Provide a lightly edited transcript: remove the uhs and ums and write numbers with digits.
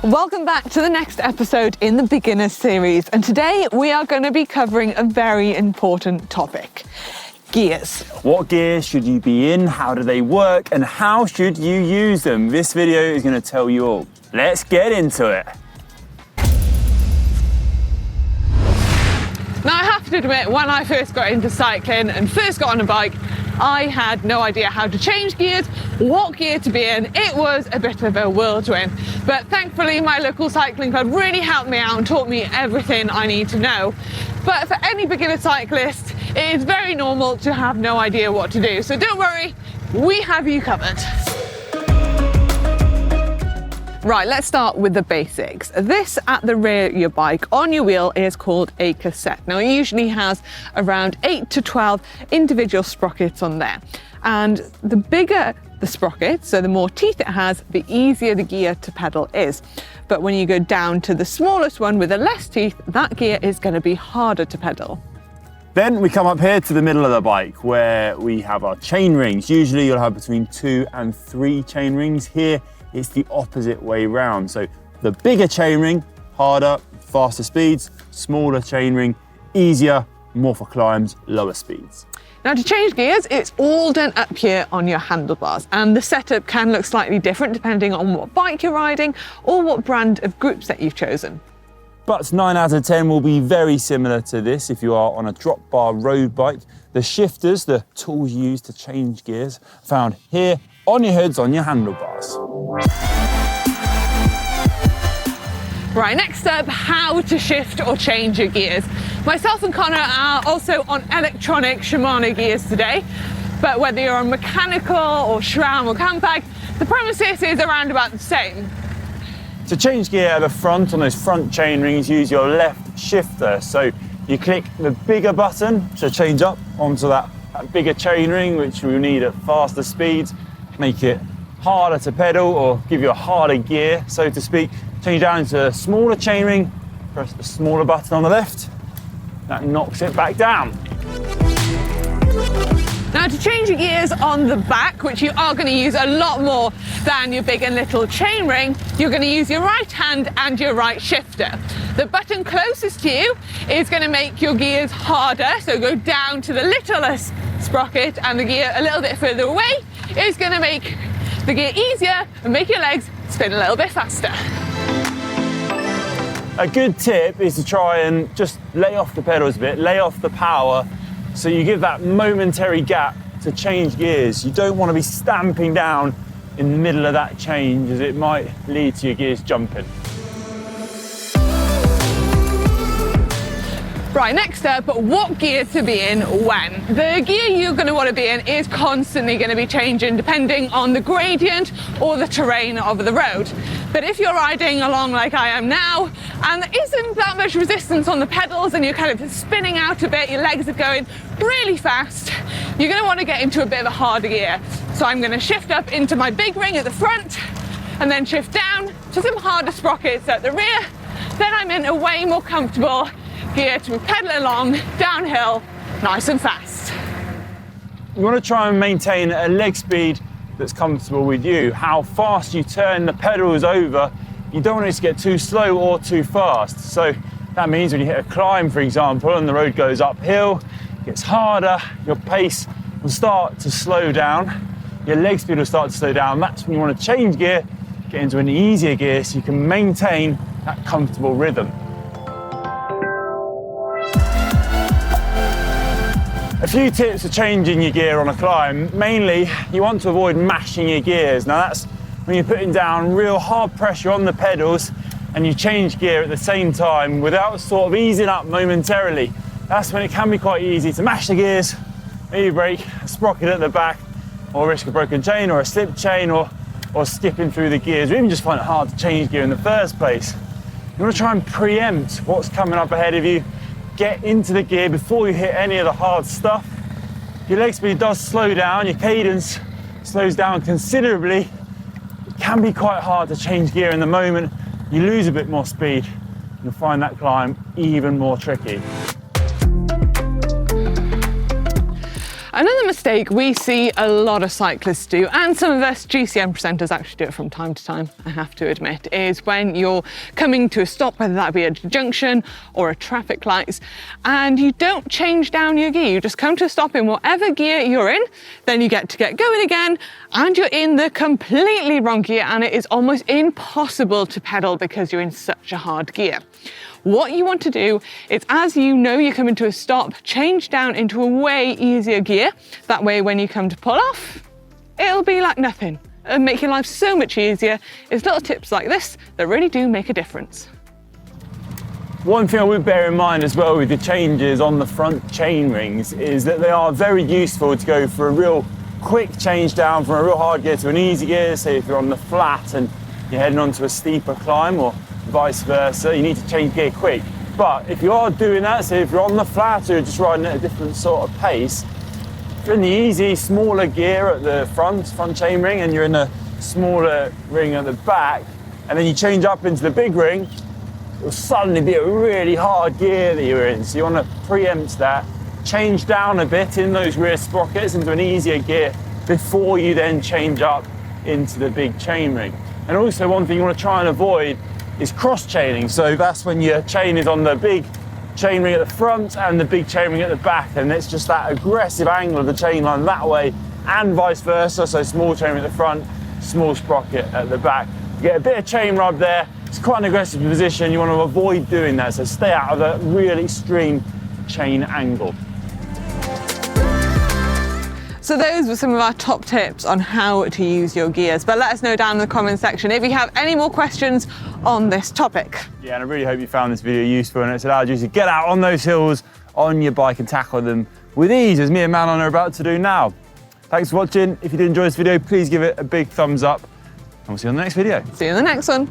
Welcome back to the next episode in the Beginner series, and today we are going to be covering a very important topic: gears. What gears should you be in, how do they work, and how should you use them? This video is going to tell you all. Let's get into it. Now, I have to admit, when I first got into cycling and first got on a bike, I had no idea how to change gears, what gear to be in. It was a bit of a whirlwind. But thankfully, my local cycling club really helped me out and taught me everything I need to know. But for any beginner cyclist, it is very normal to have no idea what to do. So don't worry, we have you covered. Right, let's start with the basics. This at the rear of your bike on your wheel is called a cassette. Now, it usually has around 8 to 12 individual sprockets on there. And the bigger the sprocket, so the more teeth it has, the easier the gear to pedal is. But when you go down to the smallest one with the less teeth, that gear is going to be harder to pedal. Then we come up here to the middle of the bike where we have our chain rings. Usually you'll have between 2 and 3 chain rings. Here it's the opposite way round. So the bigger chain ring, harder, faster speeds, smaller chain ring, easier, more for climbs, lower speeds. Now, to change gears, it's all done up here on your handlebars, and the setup can look slightly different depending on what bike you're riding or what brand of group set you've chosen. But 9 out of 10 will be very similar to this if you are on a drop bar road bike. The shifters, the tools used to change gears, found here on your hoods, on your handlebars. Right, next up, how to shift or change your gears. Myself and Connor are also on electronic Shimano gears today, but whether you're on mechanical or SRAM or Campag, the premises is around about the same. To change gear at the front on those front chain rings, use your left shifter. So you click the bigger button to change up onto that bigger chain ring, which we need at faster speeds, make it harder to pedal or give you a harder gear, so to speak. Change down into a smaller chain ring, press the smaller button on the left, that knocks it back down. Now, to change your gears on the back, which you are going to use a lot more than your big and little chain ring, you're going to use your right hand and your right shifter. The button closest to you is going to make your gears harder, so go down to the littlest sprocket, and the gear a little bit further away is going to make the gear easier and make your legs spin a little bit faster. A good tip is to try and just lay off the pedals a bit, lay off the power, so you give that momentary gap to change gears. You don't want to be stamping down in the middle of that change, as it might lead to your gears jumping. Right, next up, what gear to be in when? The gear you're going to want to be in is constantly going to be changing depending on the gradient or the terrain of the road. But if you're riding along like I am now, and there isn't that much resistance on the pedals and you're kind of spinning out a bit, your legs are going really fast, you're going to want to get into a bit of a harder gear. So I'm going to shift up into my big ring at the front and then shift down to some harder sprockets at the rear. Then I'm in a way more comfortable gear to pedal along downhill nice and fast. You want to try and maintain a leg speed that's comfortable with you. How fast you turn the pedals over, you don't want it to get too slow or too fast. So that means when you hit a climb, for example, and the road goes uphill, it gets harder, your pace will start to slow down, your leg speed will start to slow down. That's when you want to change gear, get into an easier gear so you can maintain that comfortable rhythm. A few tips for changing your gear on a climb. Mainly, you want to avoid mashing your gears. Now, that's when you're putting down real hard pressure on the pedals and you change gear at the same time without sort of easing up momentarily. That's when it can be quite easy to mash the gears, maybe break a sprocket at the back, or risk a broken chain or a slip chain, or skipping through the gears, or even just find it hard to change gear in the first place. You want to try and preempt what's coming up ahead of you. Get into the gear before you hit any of the hard stuff. Your leg speed does slow down, your cadence slows down considerably. It can be quite hard to change gear in the moment. You lose a bit more speed, you'll find that climb even more tricky. Another mistake we see a lot of cyclists do, and some of us GCN presenters actually do it from time to time, I have to admit, is when you're coming to a stop, whether that be at a junction or a traffic lights, and you don't change down your gear. You just come to a stop in whatever gear you're in, then you get to get going again, and you're in the completely wrong gear, and it is almost impossible to pedal because you're in such a hard gear. What you want to do is, as you know you're coming to a stop, change down into a way easier gear. That way when you come to pull off, it'll be like nothing. It'll make your life so much easier. It's little tips like this that really do make a difference. One thing I would bear in mind as well with the changes on the front chain rings is that they are very useful to go for a real quick change down from a real hard gear to an easy gear. Say if you're on the flat and you're heading onto a steeper climb, or vice versa, you need to change gear quick. But if you are doing that, so if you're on the flat or you're just riding at a different sort of pace, if you're in the easy, smaller gear at the front chain ring, and you're in a smaller ring at the back, and then you change up into the big ring, it'll suddenly be a really hard gear that you're in. So you want to preempt that, change down a bit in those rear sprockets into an easier gear before you then change up into the big chain ring. And also one thing you want to try and avoid is cross chaining. So that's when your chain is on the big chain ring at the front and the big chain ring at the back, and it's just that aggressive angle of the chain line that way and vice versa. So small chain ring at the front, small sprocket at the back. You get a bit of chain rub there. It's quite an aggressive position. You want to avoid doing that. So stay out of a really extreme chain angle. So those were some of our top tips on how to use your gears, but let us know down in the comment section if you have any more questions on this topic. Yeah, and I really hope you found this video useful and it's allowed you to get out on those hills on your bike and tackle them with ease, as me and Manon are about to do now. Thanks for watching. If you did enjoy this video, please give it a big thumbs up, and we'll see you on the next video. See you in the next one.